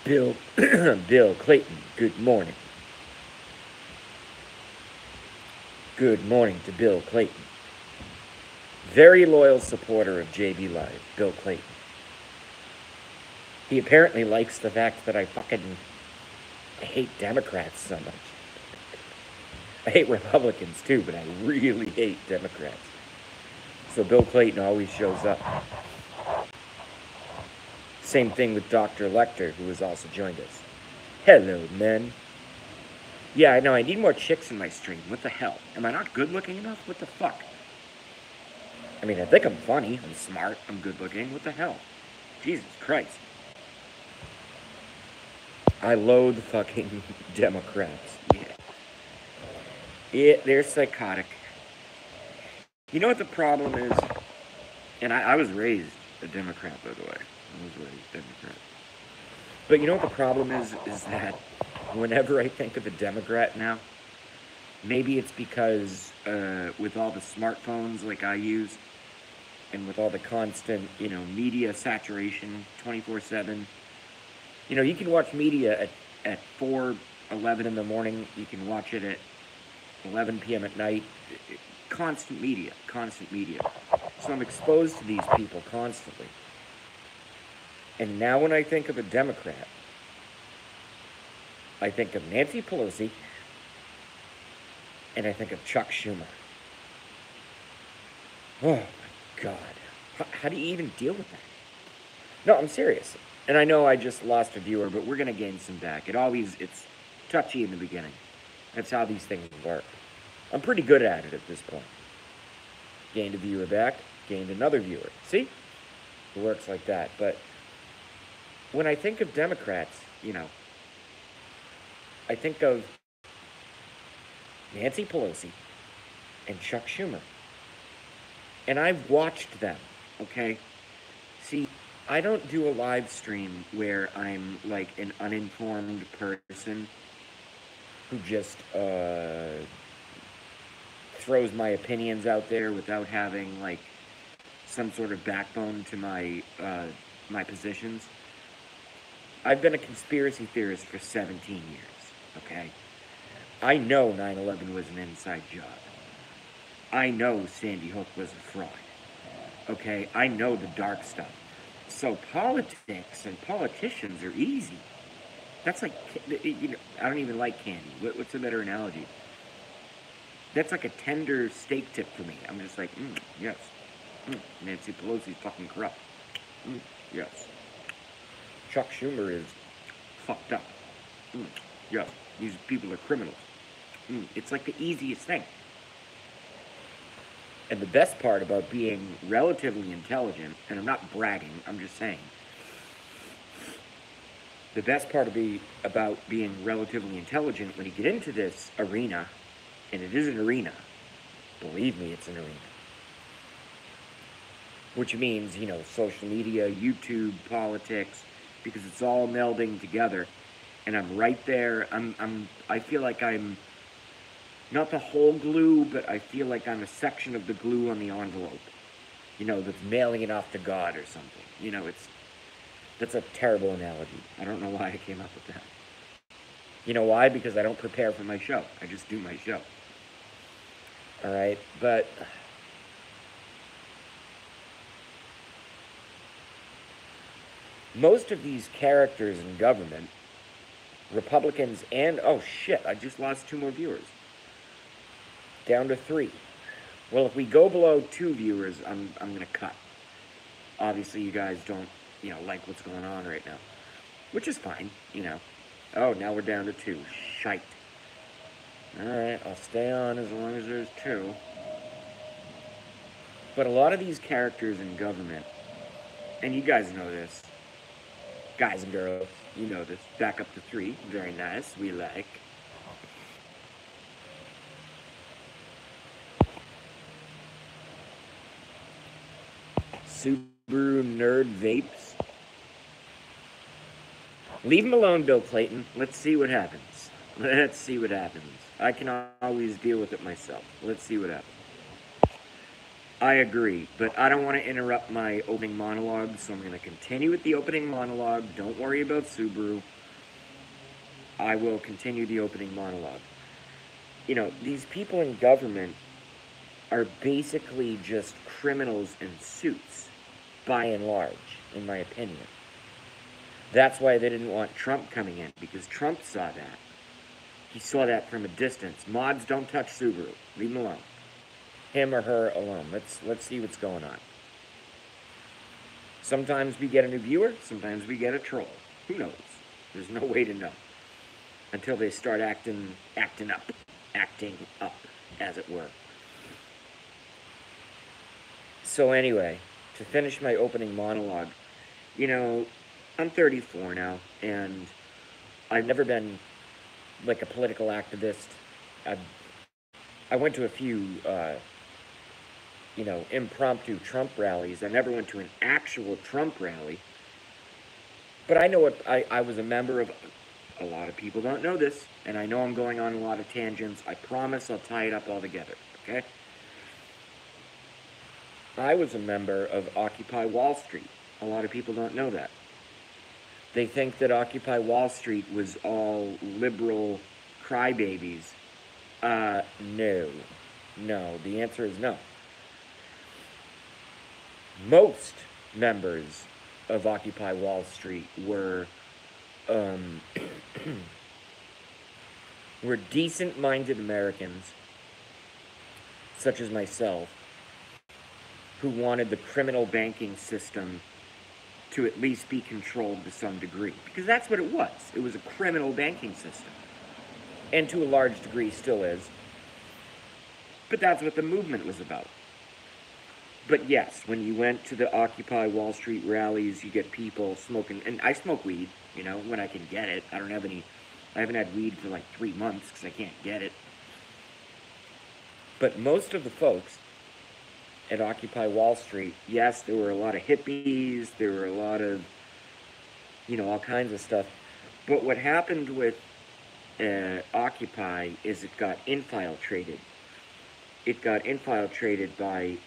Bill, Bill Clayton, good morning. Good morning to Bill Clayton. Very loyal supporter of JB Live, Bill Clayton. He apparently likes the fact that I fucking hate Democrats so much. I hate Republicans too, but I really hate Democrats. So Bill Clayton always shows up. Same thing with Dr. Lecter, who has also joined us. Hello, men. Yeah, I know, I need more chicks in my stream. What the hell? Am I not good looking enough? What the fuck? I mean, I think I'm funny, I'm smart, I'm good looking. What the hell? Jesus Christ. I loathe fucking Democrats. Yeah, they're psychotic. You know what the problem is? And I was raised a Democrat, by the way. I was raised Democrat. But you know what the problem is that whenever I think of a Democrat now, maybe it's because with all the smartphones like I use, and with all the constant, media saturation 24/7, you can watch media at 4:11 in the morning. You can watch it at 11 p.m. at night. Constant media, constant media. So I'm exposed to these people constantly. And now when I think of a Democrat, I think of Nancy Pelosi, and I think of Chuck Schumer. Oh my God. How do you even deal with that? No, I'm serious. And I know I just lost a viewer, but we're going to gain some back. It's touchy in the beginning. That's how these things work. I'm pretty good at it at this point. Gained a viewer back, gained another viewer. See? It works like that. But when I think of Democrats, I think of Nancy Pelosi and Chuck Schumer. And I've watched them, okay? See, I don't do a live stream where I'm like an uninformed person who just throws my opinions out there without having like some sort of backbone to my positions. I've been a conspiracy theorist for 17 years, okay? I know 9/11 was an inside job. I know Sandy Hook was a fraud, okay? I know the dark stuff. So politics and politicians are easy. That's like, I don't even like candy. What's a better analogy? That's like a tender steak tip for me. I'm just like, yes. Nancy Pelosi's fucking corrupt. Yes. Chuck Schumer is fucked up. Yeah, these people are criminals. It's like the easiest thing. And the best part about being relatively intelligent, and I'm not bragging, I'm just saying, the best part about being relatively intelligent when you get into this arena, and it is an arena, believe me, it's an arena, which means, social media, YouTube, politics, because it's all melding together, and I'm right there. I feel like I'm not the whole glue, but I feel like I'm a section of the glue on the envelope, that's mailing it off to God or something. That's a terrible analogy. I don't know why I came up with that. You know why? Because I don't prepare for my show. I just do my show. All right, but most of these characters in government, Republicans and, oh shit, I just lost 2 more viewers. Down to 3. Well, if we go below 2 viewers, I'm going to cut. Obviously, you guys don't, like what's going on right now. Which is fine, Oh, now we're down to 2. Shite. Alright, I'll stay on as long as there's 2. But a lot of these characters in government, and you guys know this, guys and girls, you know this. Back up to 3. Very nice. We like. Subaru Nerd Vapes. Leave him alone, Bill Clayton. Let's see what happens. Let's see what happens. I can always deal with it myself. Let's see what happens. I agree, but I don't want to interrupt my opening monologue, so I'm going to continue with the opening monologue. Don't worry about Subaru. I will continue the opening monologue. You know, these people in government are basically just criminals in suits, by and large, in my opinion. That's why they didn't want Trump coming in, because Trump saw that. He saw that from a distance. Mods, don't touch Subaru. Leave him alone. Him or her alone. Let's see what's going on. Sometimes we get a new viewer, sometimes we get a troll. Who knows? There's no way to know. Until they start acting up, as it were. So anyway, to finish my opening monologue, you know, I'm 34 now, and I've never been like a political activist. I went to a few, impromptu Trump rallies. I never went to an actual Trump rally. But I know what I was a member of. A lot of people don't know this, and I know I'm going on a lot of tangents. I promise I'll tie it up all together, okay? I was a member of Occupy Wall Street. A lot of people don't know that. They think that Occupy Wall Street was all liberal crybabies. No. No, the answer is no. Most members of Occupy Wall Street were were decent-minded Americans, such as myself, who wanted the criminal banking system to at least be controlled to some degree. Because that's what it was. It was a criminal banking system. And to a large degree still is. But that's what the movement was about. But yes, when you went to the Occupy Wall Street rallies, you get people smoking, and I smoke weed, you know, when I can get it. I haven't had weed for like 3 months because I can't get it. But most of the folks at Occupy Wall Street, yes, there were a lot of hippies, there were a lot of, all kinds of stuff. But what happened with Occupy is it got infiltrated. It got infiltrated by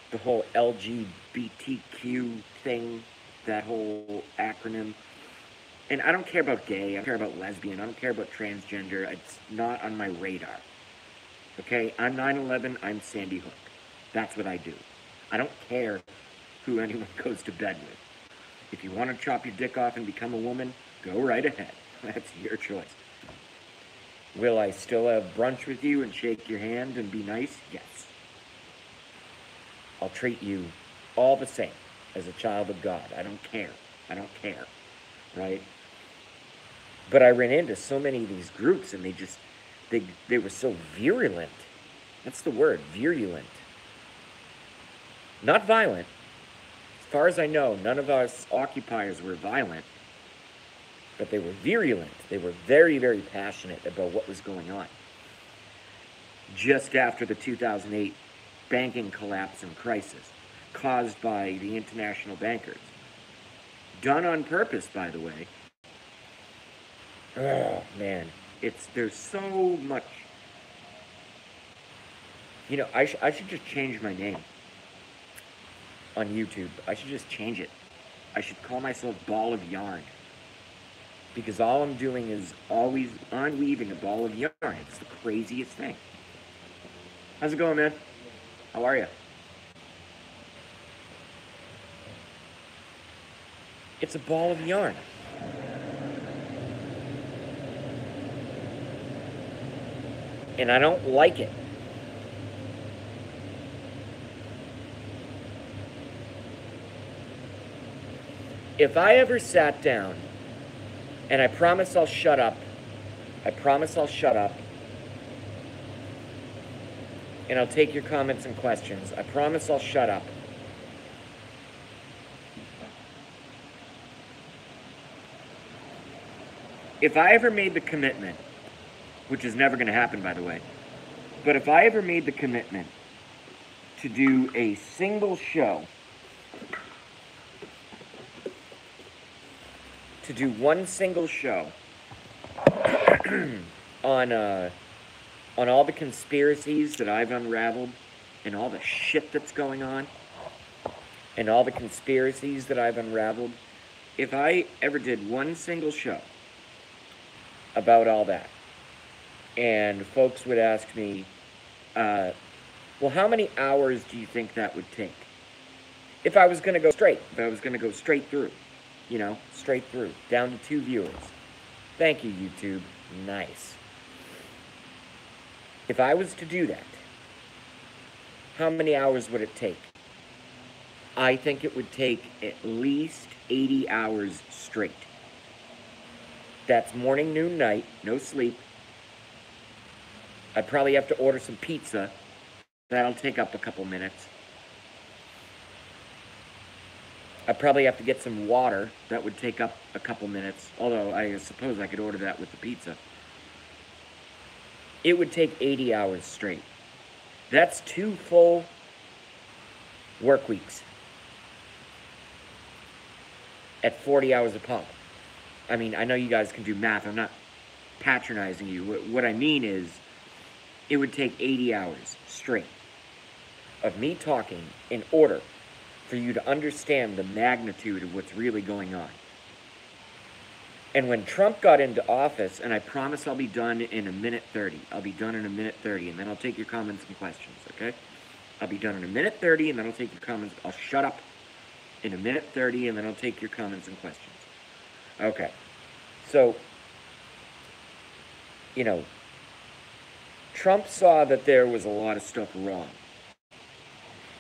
the whole LGBTQ thing, that whole acronym. And I don't care about gay, I don't care about lesbian, I don't care about transgender. It's not on my radar. Okay? I'm 9/11, I'm Sandy Hook. That's what I do. I don't care who anyone goes to bed with. If you want to chop your dick off and become a woman, go right ahead. That's your choice. Will I still have brunch with you and shake your hand and be nice? Yes. I'll treat you all the same as a child of God. I don't care. I don't care. Right? But I ran into so many of these groups and they were so virulent. That's the word, virulent. Not violent. As far as I know, none of us occupiers were violent. But they were virulent. They were very, very passionate about what was going on. Just after the 2008 banking collapse and crisis, caused by the international bankers. Done on purpose, by the way. Oh, man. There's so much. I should just change my name on YouTube. I should just change it. I should call myself Ball of Yarn. Because all I'm doing is always unweaving a ball of yarn. It's the craziest thing. How's it going, man? How are you? It's a ball of yarn. And I don't like it. If I ever sat down, and I promise I'll shut up. I promise I'll shut up. And I'll take your comments and questions. I promise I'll shut up. If I ever made the commitment, which is never going to happen, by the way, but if I ever made the commitment to do a single show, to do one single show on all the conspiracies that I've unraveled and all the shit that's going on and all the conspiracies that I've unraveled, if I ever did one single show about all that, and folks would ask me, well, how many hours do you think that would take? If I was going to go straight, if I was going to go straight through, straight through, down to 2 viewers. Thank you, YouTube. Nice. If I was to do that, how many hours would it take? I think it would take at least 80 hours straight. That's morning, noon, night, no sleep. I'd probably have to order some pizza. That'll take up a couple minutes. I'd probably have to get some water. That would take up a couple minutes. Although I suppose I could order that with the pizza. It would take 80 hours straight. That's 2 full work weeks at 40 hours a pop. I mean, I know you guys can do math. I'm not patronizing you. What I mean is, it would take 80 hours straight of me talking in order for you to understand the magnitude of what's really going on. And when Trump got into office, and I promise I'll be done in a minute 30. I'll be done in a minute 30, and then I'll take your comments and questions, okay? I'll be done in a minute 30, and then I'll take your comments. I'll shut up in a minute 30, and then I'll take your comments and questions. Okay. So, Trump saw that there was a lot of stuff wrong.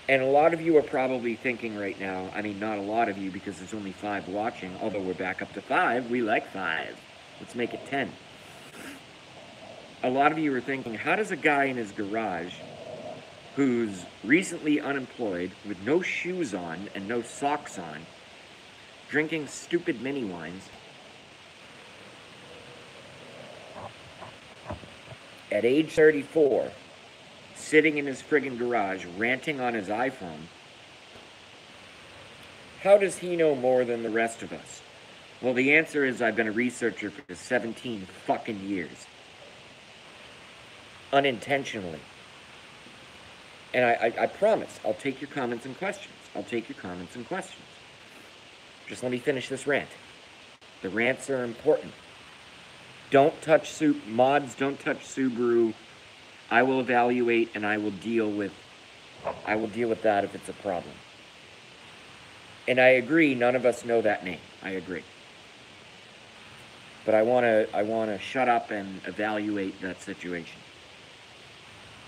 And a lot of you are probably thinking right now, I mean, not a lot of you because there's only 5 watching, although we're back up to 5. We like 5. Let's make it 10. A lot of you are thinking, how does a guy in his garage who's recently unemployed with no shoes on and no socks on, drinking stupid mini wines, at age 34, sitting in his friggin' garage, ranting on his iPhone, how does he know more than the rest of us? Well, the answer is I've been a researcher for 17 fucking years. Unintentionally. And I promise, I'll take your comments and questions. I'll take your comments and questions. Just let me finish this rant. The rants are important. Don't touch mods, don't touch Subaru. I will evaluate and I will deal with that if it's a problem. And I agree, none of us know that name. I agree. But I want to shut up and evaluate that situation.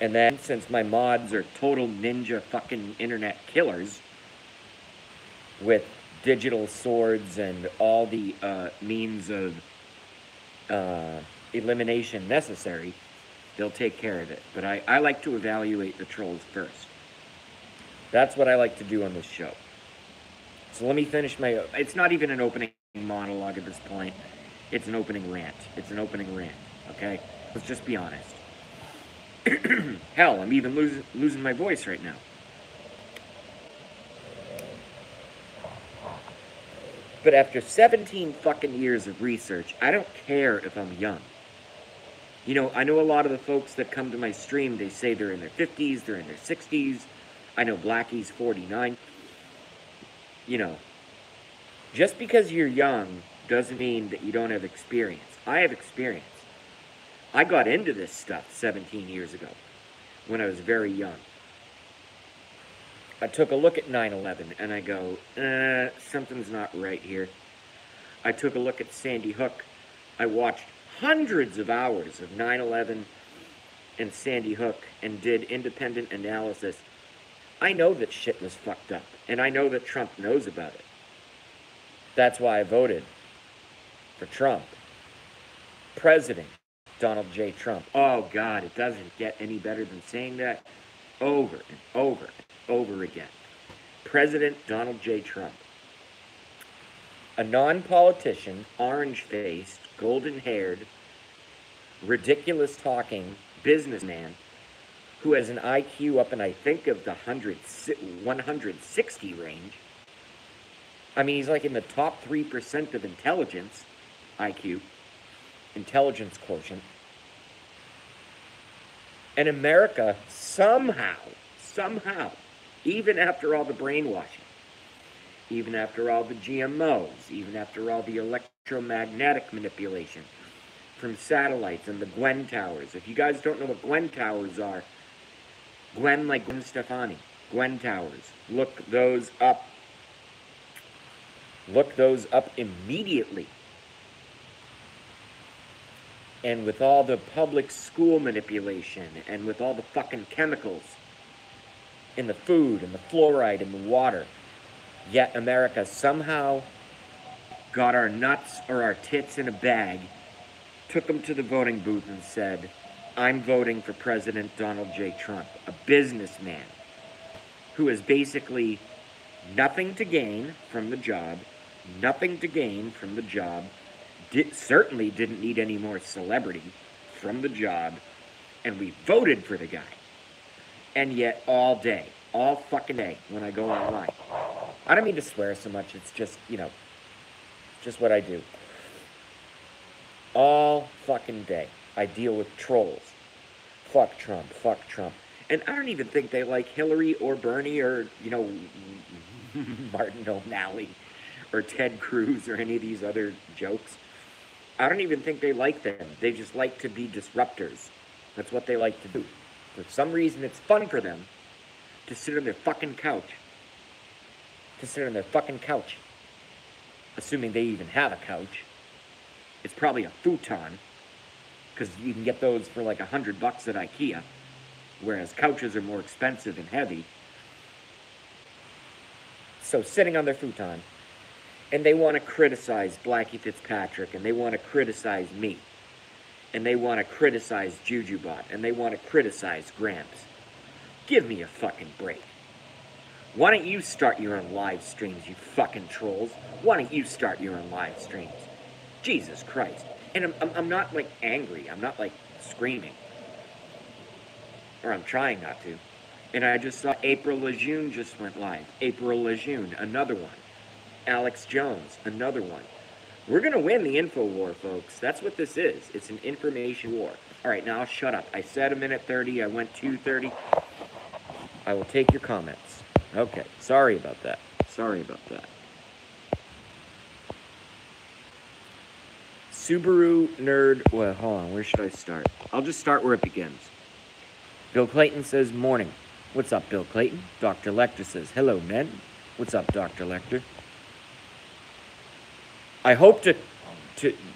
And then, since my mods are total ninja fucking internet killers with digital swords and all the means of elimination necessary, they'll take care of it. But I like to evaluate the trolls first. That's what I like to do on this show. So let me finish my... It's not even an opening monologue at this point. It's an opening rant. It's an opening rant, okay? Let's just be honest. Hell, I'm even losing my voice right now. But after 17 fucking years of research, I don't care if I'm young. I know a lot of the folks that come to my stream, they say they're in their 50s, they're in their 60s. I know Blackie's 49. Just because you're young doesn't mean that you don't have experience. I have experience. I got into this stuff 17 years ago when I was very young. I took a look at 9/11 and I go, something's not right here. I took a look at Sandy Hook. I watched hundreds of hours of 9/11 and Sandy Hook and did independent analysis. I know that shit was fucked up, and I know that Trump knows about it. That's why I voted for Trump. President Donald J. Trump. Oh, God, it doesn't get any better than saying that over and over and over again. President Donald J. Trump. A non-politician, orange-faced, golden-haired, ridiculous-talking businessman who has an IQ up in, I think, of the 160 range. I mean, he's like in the top 3% of intelligence, IQ, intelligence quotient. And America somehow somehow, even after all the brainwashing, even after all the GMOs, even after all the electromagnetic manipulation from satellites and the Gwen towers. If you guys don't know what Gwen towers are, Gwen like Gwen Stefani, Gwen towers. Look those up. Look those up immediately. And with all the public school manipulation and with all the fucking chemicals in the food and the fluoride in the water, yet America somehow got our nuts or our tits in a bag, took them to the voting booth and said, I'm voting for President Donald J. Trump, a businessman who has basically nothing to gain from the job, certainly didn't need any more celebrity from the job, and we voted for the guy. And yet all day, all fucking day, when I go online, I don't mean to swear so much, it's just, just what I do. All fucking day, I deal with trolls. Fuck Trump. And I don't even think they like Hillary or Bernie or, Martin O'Malley or Ted Cruz or any of these other jokes. I don't even think they like them. They just like to be disruptors. That's what they like to do. For some reason, it's fun for them to sit on their fucking couch. Assuming they even have a couch. It's probably a futon. Because you can get those for like $100 at IKEA. Whereas couches are more expensive and heavy. So sitting on their futon. And they want to criticize Blackie Fitzpatrick. And they want to criticize me. And they want to criticize JujuBot. And they want to criticize Gramps. Give me a fucking break. Why don't you start your own live streams, you fucking trolls? Why don't you start your own live streams? Jesus Christ. And I'm not, like, angry. I'm not, like, screaming. Or I'm trying not to. And I just saw April Lejeune just went live. April Lejeune, another one. Alex Jones, another one. We're going to win the info war, folks. That's what this is. It's an information war. All right, now shut up. I said 1:30. I went 2:30. I will take your comments. Okay, sorry about that. Subaru nerd. Well, hold on. Where should I start? I'll just start where it begins. Bill Clayton says, morning. What's up, Bill Clayton? Dr. Lecter says, hello, men. What's up, Dr. Lecter? I hope to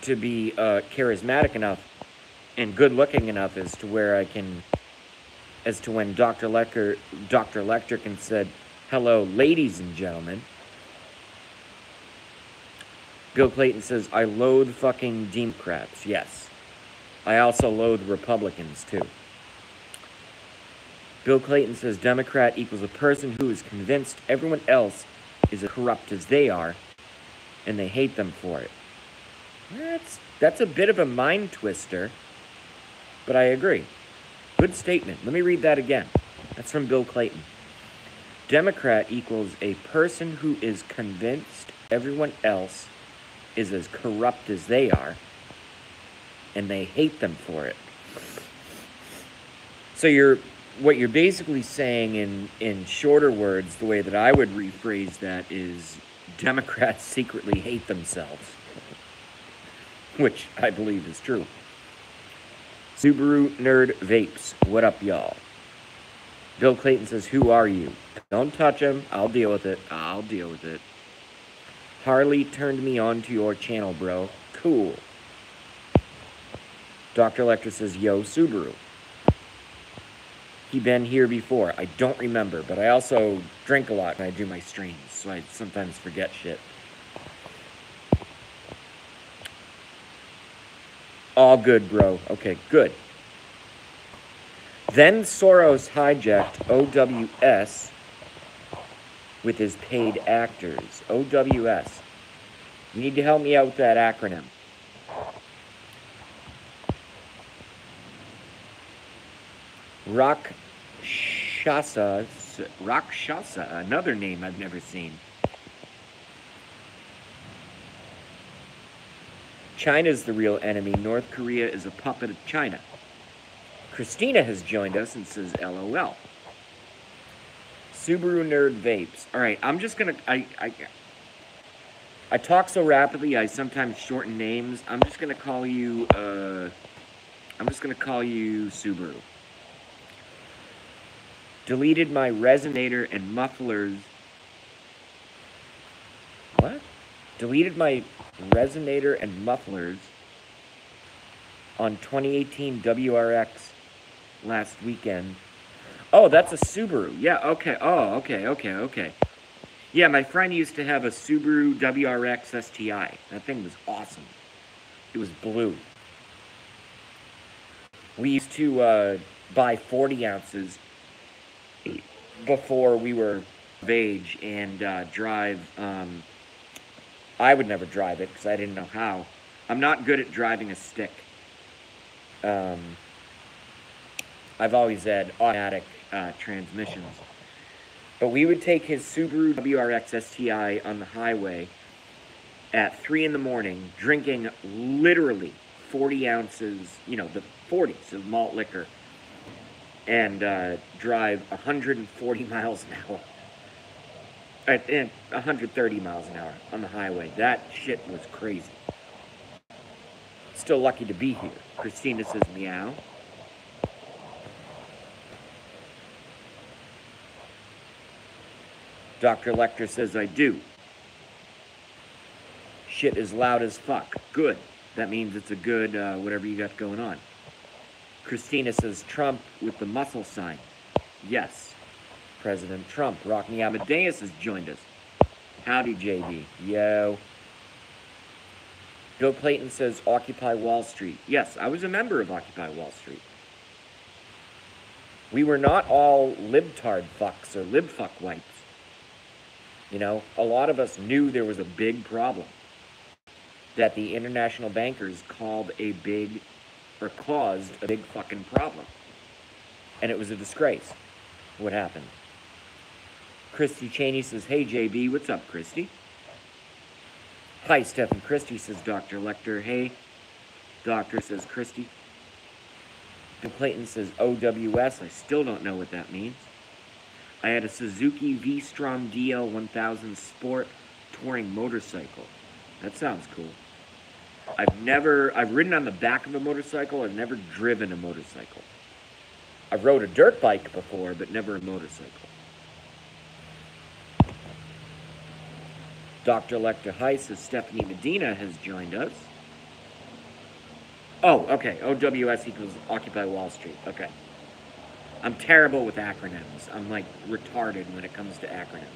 be charismatic enough and good-looking enough as to where I can, as to when Dr. Lecter can said, hello, ladies and gentlemen. Bill Clayton says, I loathe fucking Democrats. Yes. I also loathe Republicans, too. Bill Clayton says, Democrat equals a person who is convinced everyone else is as corrupt as they are, and they hate them for it. That's a bit of a mind twister, but I agree. Good statement. Let me read that again. That's from Bill Clayton. Democrat equals a person who is convinced everyone else is as corrupt as they are, and they hate them for it. So what you're basically saying in shorter words, the way that I would rephrase that is Democrats secretly hate themselves, which I believe is true. Subaru Nerd Vapes, what up, y'all? Bill Clayton says, who are you? Don't touch him. I'll deal with it. Harley turned me on to your channel, bro. Cool. Dr. Lecter says, yo, Subaru. He been here before. I don't remember, but I also drink a lot when I do my streams, so I sometimes forget shit. All good, bro. Okay, good. Then Soros hijacked OWS with his paid actors. OWS. You need to help me out with that acronym. Rakshasa, another name I've never seen. China's the real enemy. North Korea is a puppet of China. Christina has joined us and says, LOL. Subaru Nerd Vapes. All right, I'm just gonna. I talk so rapidly. I sometimes shorten names. I'm just gonna call you. I'm just gonna call you Subaru. Deleted my resonator and mufflers. What? Deleted my resonator and mufflers on 2018 WRX last weekend. Oh, that's a Subaru. Yeah, okay. Oh, okay. Yeah, my friend used to have a Subaru WRX STI. That thing was awesome. It was blue. We used to buy 40 ounces before we were of age and drive. I would never drive it because I didn't know how. I'm not good at driving a stick. I've always had automatic transmissions. But we would take his Subaru WRX STI on the highway at 3 in the morning, drinking literally 40 ounces, the 40s of malt liquor, and drive 140 miles an hour. And 130 miles an hour on the highway. That shit was crazy. Still lucky to be here. Christina says meow. Dr. Lecter says I do. Shit is loud as fuck. Good. That means it's a good whatever you got going on. Christina says Trump with the muscle sign. Yes. President Trump. Rockney Amadeus has joined us. Howdy, JB. Yo. Bill Clayton says Occupy Wall Street. Yes, I was a member of Occupy Wall Street. We were not all libtard fucks or libfuck wipes. A lot of us knew there was a big problem that the international bankers caused a big fucking problem. And it was a disgrace what happened. Christy Cheney says, hey, JB. What's up, Christy? Hi, Stephen Christy, says Dr. Lecter. Hey, Doctor, says Christy. Bill Clayton says OWS. I still don't know what that means. I had a Suzuki V-Strom DL1000 Sport touring motorcycle. That sounds cool. I've ridden on the back of a motorcycle. I've never driven a motorcycle. I've rode a dirt bike before, but never a motorcycle. Dr. Lecter Heiss says Stephanie Medina has joined us. Oh, okay. OWS equals Occupy Wall Street. Okay. I'm terrible with acronyms. I'm like retarded when it comes to acronyms.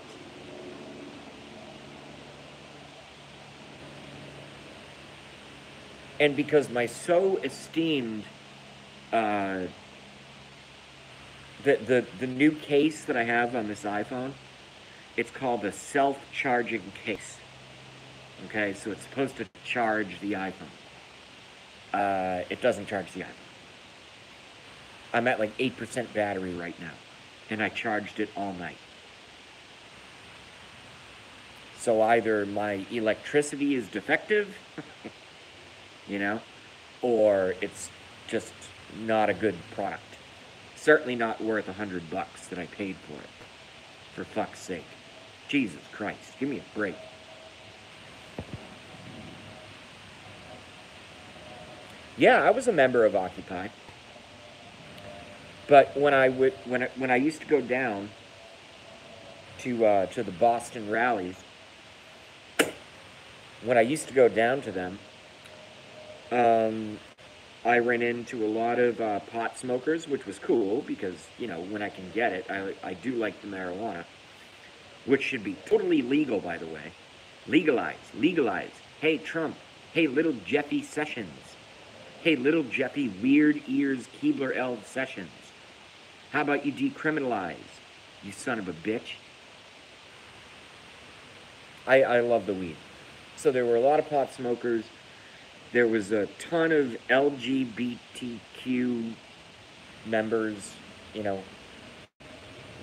And because my so esteemed the new case that I have on this iPhone, it's called a self-charging case. Okay, so it's supposed to charge the iPhone. It doesn't charge the iPhone. I'm at like 8% battery right now, and I charged it all night. So either my electricity is defective, or it's just not a good product. Certainly not worth $100 that I paid for it. For fuck's sake. Jesus Christ, give me a break. Yeah, I was a member of Occupy. But when I used to go down to the Boston rallies, when I used to go down to them, I ran into a lot of pot smokers, which was cool because, when I can get it, I do like the marijuana, which should be totally legal, by the way. Legalize. Hey, Trump. Hey, little Jeffy Sessions. Hey, little Jeffy Weird Ears Keebler Elves Sessions. How about you decriminalize, you son of a bitch? I love the weed. So there were a lot of pot smokers. There was a ton of LGBTQ members,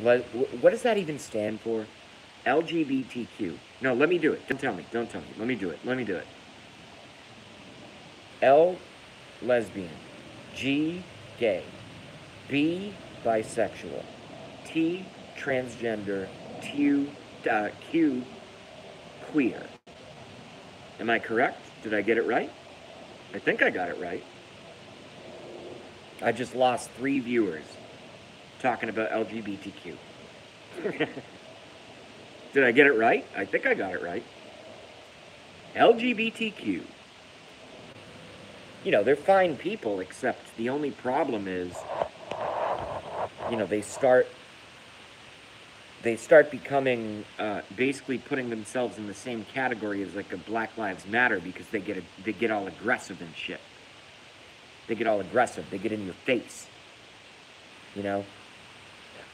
What does that even stand for? LGBTQ. No, let me do it. Don't tell me. Let me do it. L, lesbian. G, gay. B, bisexual. T, transgender, Q, queer. Am I correct? Did I get it right? I think I got it right. I just lost 3 viewers talking about LGBTQ. Did I get it right? I think I got it right. LGBTQ. You know, they're fine people, except the only problem is, you know, they start becoming, basically putting themselves in the same category as like a Black Lives Matter, because they get all aggressive and shit. They get all aggressive. They get in your face. You know?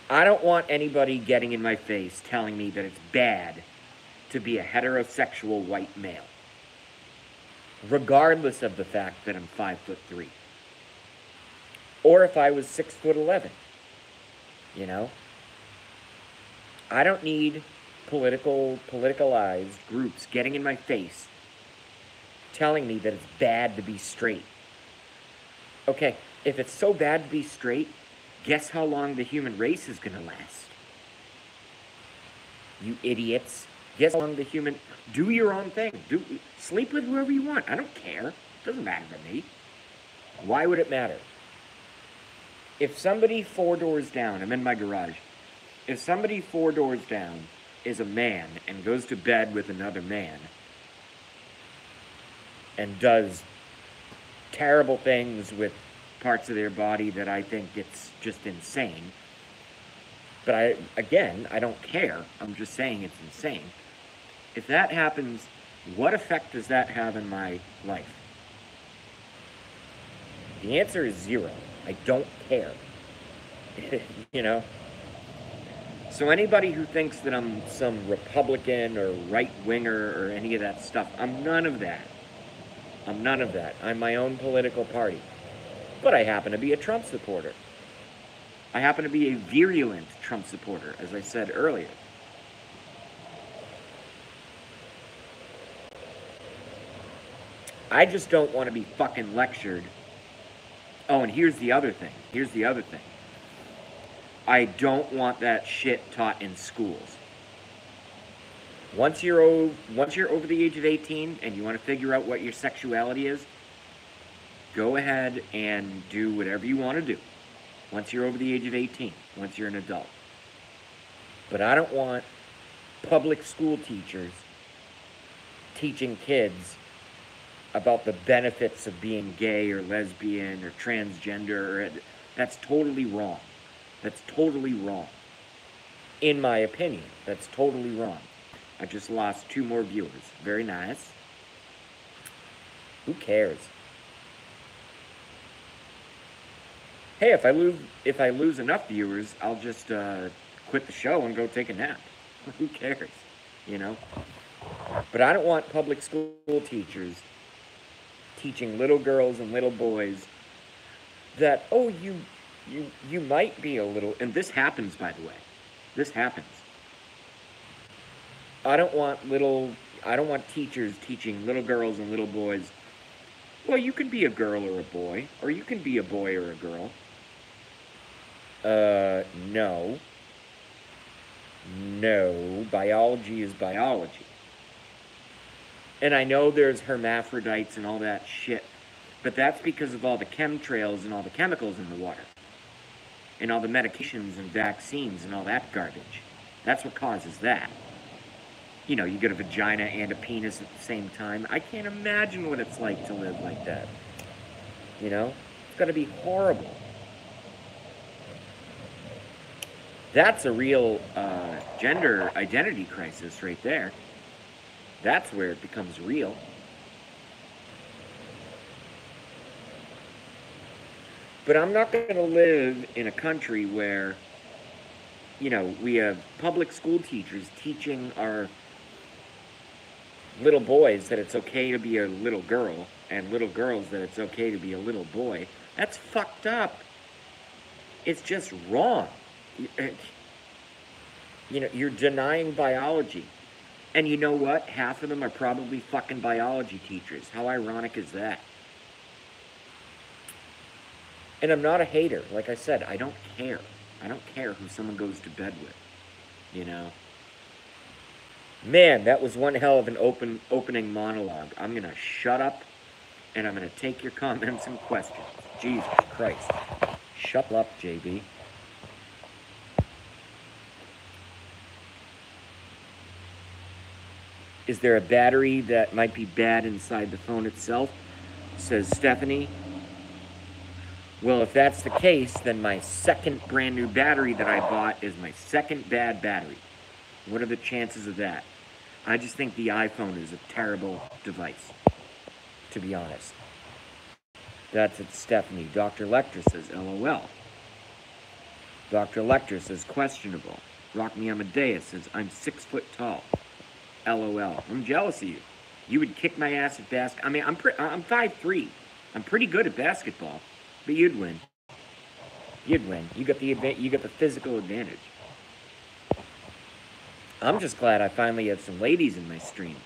I don't want anybody getting in my face telling me that it's bad to be a heterosexual white male, regardless of the fact that I'm 5'3", or if I was 6'11". You know, I don't need politicalized groups getting in my face telling me that it's bad to be straight. Okay, if it's so bad to be straight, guess how long the human race is gonna last? You idiots. Guess how long the human... Do your own thing. Sleep with whoever you want. I don't care. It doesn't matter to me. Why would it matter? If somebody 4 doors down, I'm in my garage, if somebody 4 doors down is a man and goes to bed with another man and does terrible things with parts of their body that I think it's just insane, but I don't care. I'm just saying it's insane. If that happens, what effect does that have in my life? The answer is 0. I don't care. You know? So anybody who thinks that I'm some Republican or right-winger or any of that stuff, I'm none of that. I'm none of that. I'm my own political party. But I happen to be a Trump supporter. I happen to be a virulent Trump supporter, as I said earlier. I just don't want to be fucking lectured. Oh, and here's the other thing. I don't want that shit taught in schools. Once you're over the age of 18 and you want to figure out what your sexuality is, go ahead and do whatever you want to do. Once you're over the age of 18, once you're an adult. But I don't want public school teachers teaching kids about the benefits of being gay or lesbian or transgender. That's totally wrong. That's totally wrong. In my opinion, that's totally wrong. I just lost 2 more viewers. Very nice. Who cares? Hey, if I lose enough viewers, I'll just quit the show and go take a nap. Who cares? You know? But I don't want public school teachers teaching little girls and little boys that, oh, you might be a little... And this happens, by the way. This happens. I don't want teachers teaching little girls and little boys, well, you can be a girl or a boy, or you can be a boy or a girl. No. No, biology is biology. And I know there's hermaphrodites and all that shit, but that's because of all the chemtrails and all the chemicals in the water. And all the medications and vaccines and all that garbage. That's what causes that. You know, you get a vagina and a penis at the same time. I can't imagine what it's like to live like that. You know? It's gotta be horrible. That's a real gender identity crisis right there. That's where it becomes real. But I'm not going to live in a country where, you know, we have public school teachers teaching our little boys that it's okay to be a little girl, and little girls that it's okay to be a little boy. That's fucked up. It's just wrong. You know, you're denying biology. And you know what? Half of them are probably fucking biology teachers. How ironic is that? And I'm not a hater. Like I said, I don't care. I don't care who someone goes to bed with. you know. Man, that was one hell of an opening monologue. I'm gonna shut up and I'm gonna take your comments and questions. Jesus Christ. Shut up, JB. Is there a battery that might be bad inside the phone itself? Says Stephanie. Well, if that's the case, then my second brand new battery that I bought is my second bad battery. What are the chances of that? I just think the iPhone is a terrible device, to be honest. That's it, Stephanie. Dr. Lecter says, LOL. Dr. Lecter says, questionable. Rock Me Amadeus says, I'm 6 foot tall. LOL. I'm jealous of you. You would kick my ass at basketball. I mean, I'm 5'3". I'm pretty good at basketball, but you'd win. You'd win. You got the physical advantage. I'm just glad I finally have some ladies in my stream.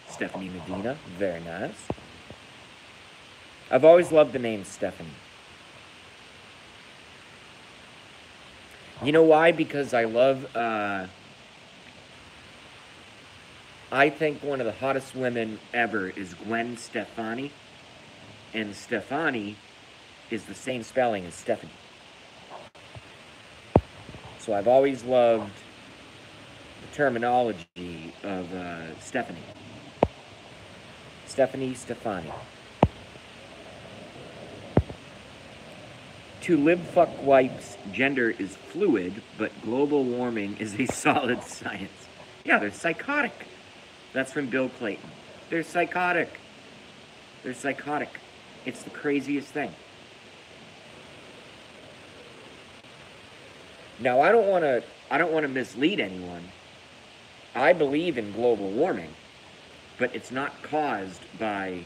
Stephanie Medina, very nice. I've always loved the name Stephanie. You know why? Because I love, I think one of the hottest women ever is Gwen Stefani. And Stefani is the same spelling as Stephanie. So I've always loved the terminology of Stephanie. Stefani. To live fuck wipes, gender is fluid, but global warming is a solid science. Yeah, they're psychotic. That's from Bill Clayton. They're psychotic. They're psychotic. It's the craziest thing. Now, I don't want to mislead anyone. I believe in global warming, but it's not caused by,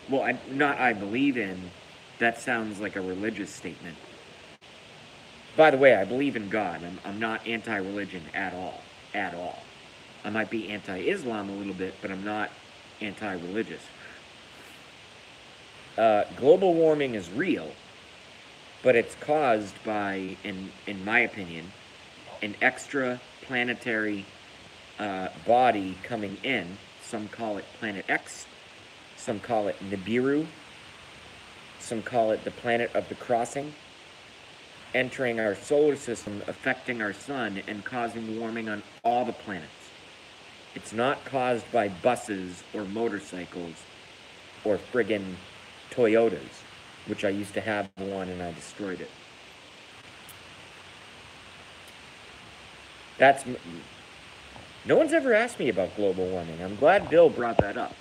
well, I believe in, that sounds like a religious statement. By the way, I believe in God. I'm not anti-religion at all. At all. I might be anti-Islam a little bit, but I'm not anti-religious. Global warming is real, but it's caused by, in my opinion, an extra planetary body coming in. Some call it Planet X, some call it Nibiru, some call it the planet of the crossing, entering our solar system, affecting our sun, and causing warming on all the planets. It's not caused by buses or motorcycles or friggin' Toyotas, which I used to have one and I destroyed it. No one's ever asked me about global warming. I'm glad Bill brought that up.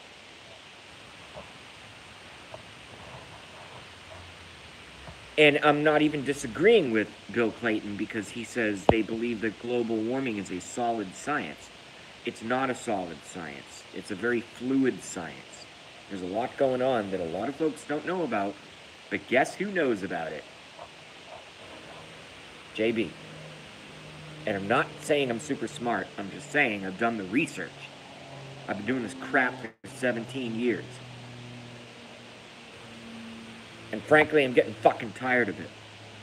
And I'm not even disagreeing with Bill Clayton because he says they believe that global warming is a solid science. It's not a solid science. It's a very fluid science. There's a lot going on that a lot of folks don't know about, but guess who knows about it? JB. And I'm not saying I'm super smart. I'm just saying I've done the research. I've been doing this crap for 17 years. And frankly, I'm getting fucking tired of it.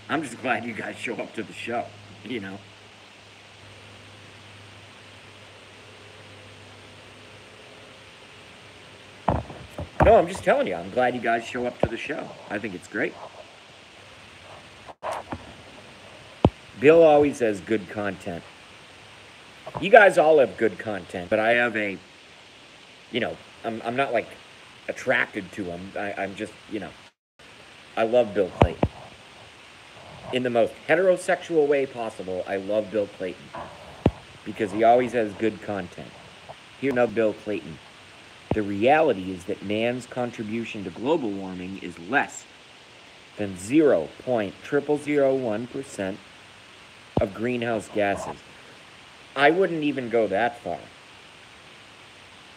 I'm just glad you guys show up to the show, you know. No, I'm just telling you, I'm glad you guys show up to the show. I think it's great. Bill always has good content. You guys all have good content, but I have a, you know, I'm not like attracted to him. I'm just, you know, I love Bill Clayton. In the most heterosexual way possible, I love Bill Clayton. Because he always has good content. Here's another Bill Clayton. The reality is that man's contribution to global warming is less than 0.0001% of greenhouse gases. I wouldn't even go that far.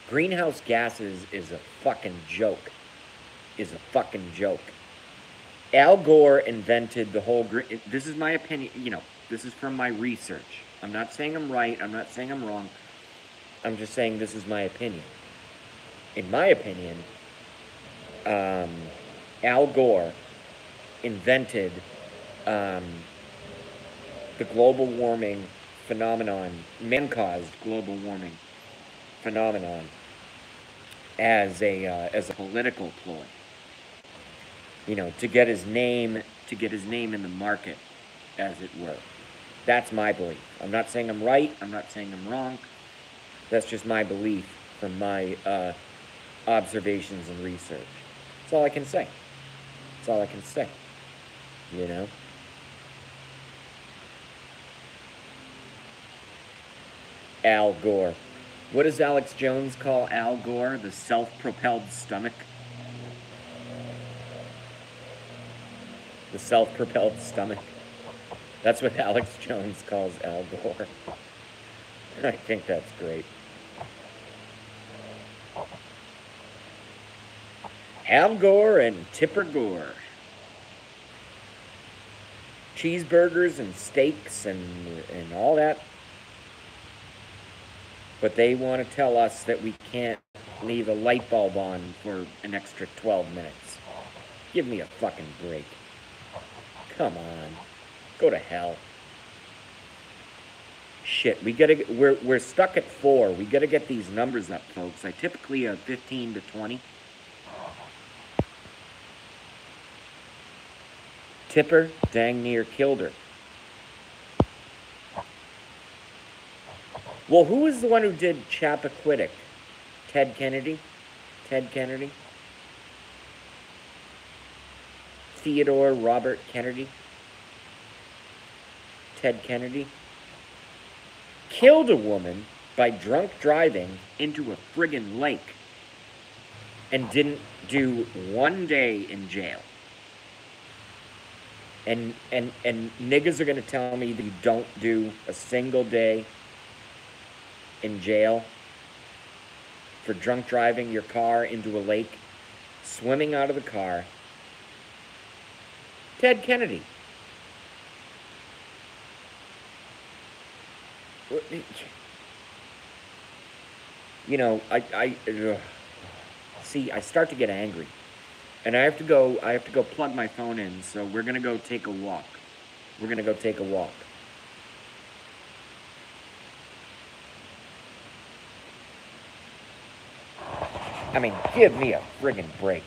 Greenhouse gases is a fucking joke. Is a fucking joke. Al Gore invented the whole... This is my opinion, you know, this is from my research. I'm not saying I'm right, I'm not saying I'm wrong. I'm just saying this is my opinion. In my opinion, Al Gore invented the global warming phenomenon, man-caused global warming phenomenon, as a political ploy. You know, to get his name in the market, as it were. That's my belief. I'm not saying I'm right. I'm not saying I'm wrong. That's just my belief from my observations and research. That's all I can say. That's all I can say. You know? Al Gore. What does Alex Jones call Al Gore? The self-propelled stomach? The self-propelled stomach. That's what Alex Jones calls Al Gore. I think that's great. Al Gore and Tipper Gore. Cheeseburgers and steaks and all that. But they want to tell us that we can't leave a light bulb on for an extra 12 minutes. Give me a fucking break. Come on. Go to hell. Shit, we're stuck at 4. We gotta get these numbers up, folks. I typically have 15 to 20. Tipper dang near killed her. Well, who was the one who did Chappaquiddick? Ted Kennedy? Ted Kennedy? Theodore Robert Kennedy? Ted Kennedy? Killed a woman by drunk driving into a friggin' lake and didn't do 1 day in jail. And niggas are gonna tell me that you don't do a single day in jail for drunk driving your car into a lake, swimming out of the car. Ted Kennedy. You know, see, I start to get angry. And I have to go plug my phone in, so we're gonna go take a walk. We're gonna go take a walk. I mean, give me a friggin' break.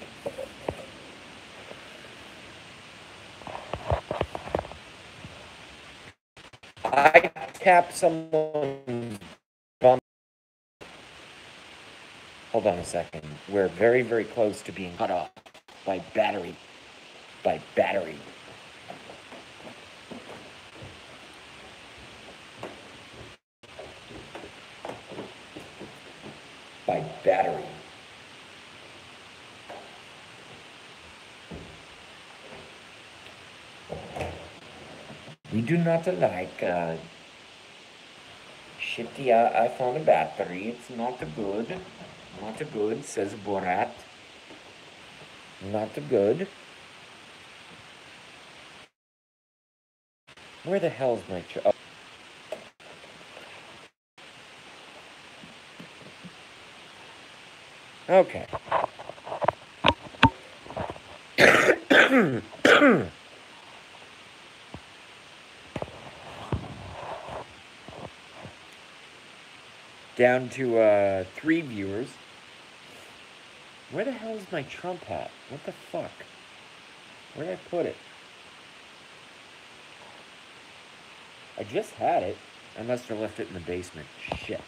I tapped someone's bum. Hold on a second. We're very, very close to being cut off by battery. By battery. By battery. We do not like shitty iPhone battery. It's not good. Not good, says Borat. Not good. Where the hell's my Okay. Down to 3 viewers. Where the hell is my Trump hat? What the fuck? Where did I put it? I just had it. I must have left it in the basement. Shit.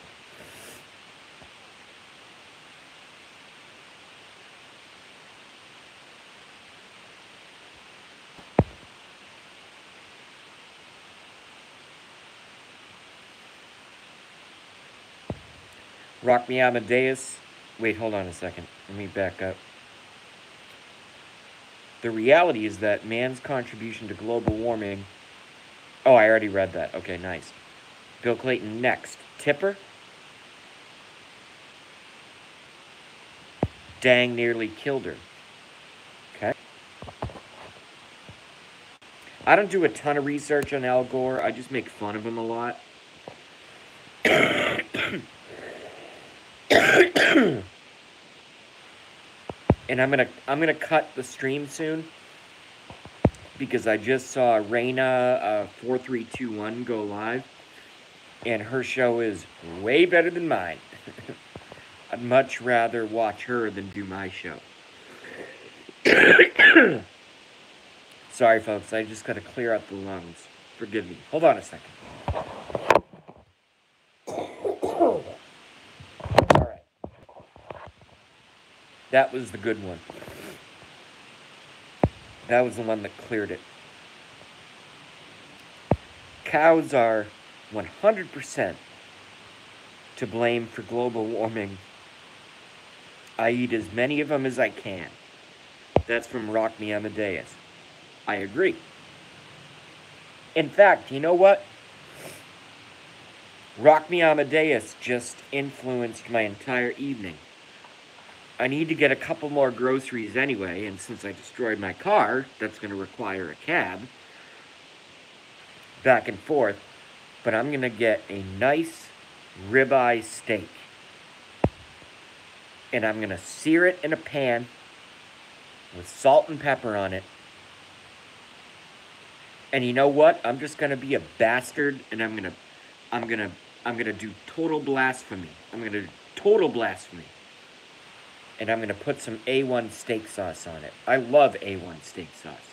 Rock Me Amadeus. Wait, hold on a second. Let me back up. The reality is that man's contribution to global warming... Oh, I already read that. Okay, nice. Bill Clayton next. Tipper. Dang nearly killed her. Okay. I don't do a ton of research on Al Gore. I just make fun of him a lot. And I'm gonna cut the stream soon because I just saw Reina 4321 go live, And her show is way better than mine. I'd much rather watch her than do my show. Sorry, folks. I just gotta clear out the lungs. Forgive me. Hold on a second. Alright. That was the good one. That was the one that cleared it. Cows are 100% to blame for global warming. I eat as many of them as I can. That's from Rock Me Amadeus. I agree. In fact, you know what? Rock Me Amadeus just influenced my entire evening. I need to get a couple more groceries anyway, and since I destroyed my car, that's going to require a cab. Back and forth. But I'm going to get a nice ribeye steak. And I'm going to sear it in a pan with salt and pepper on it. And you know what? I'm just going to be a bastard, and I'm going to do total blasphemy. I'm going to do total blasphemy. And I'm going to put some A1 steak sauce on it. I love A1 steak sauce.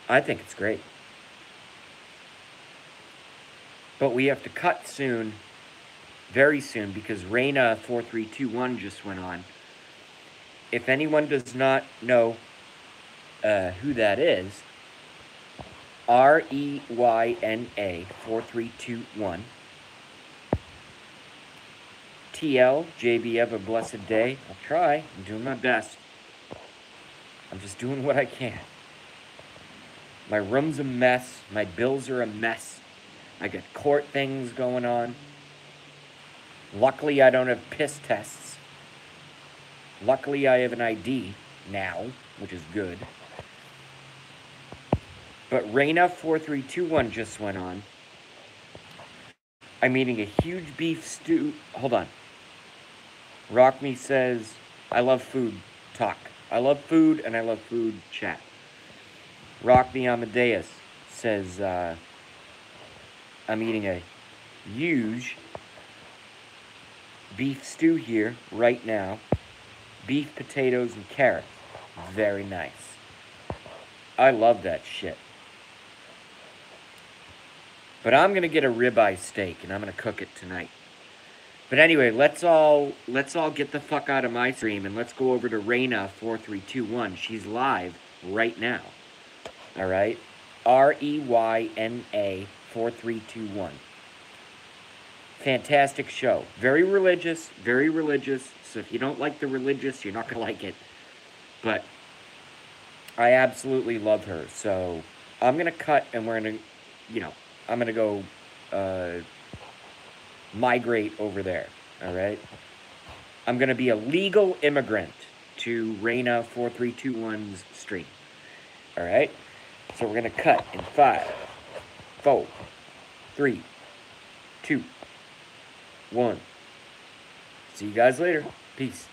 I think it's great. But we have to cut soon, very soon, because Reyna 4321 just went on. If anyone does not know who that is, REYNA 4321. TL, JB, have a blessed day. I'll try. I'm doing my best. I'm just doing what I can. My room's a mess. My bills are a mess. I got court things going on. Luckily, I don't have piss tests. Luckily, I have an ID now, which is good. But Reyna 4321 just went on. I'm eating a huge beef stew. Hold on. Rock Me says, I love food talk. I love food and I love food chat. Rock Me Amadeus says, I'm eating a huge beef stew here right now. Beef, potatoes, and carrots. Very nice. I love that shit. But I'm gonna get a ribeye steak and I'm gonna cook it tonight. But anyway, let's all get the fuck out of my stream and let's go over to Reyna 4321. She's live right now. All right, REYNA 4321. Fantastic show. Very religious, very religious. So if you don't like the religious, you're not gonna like it. But I absolutely love her. So I'm gonna cut and we're gonna, I'm gonna go migrate over there. All right. I'm gonna be a legal immigrant to Reyna 4321's stream. All right. So we're gonna cut in 5, 4, 3, 2, 1. See you guys later. Peace.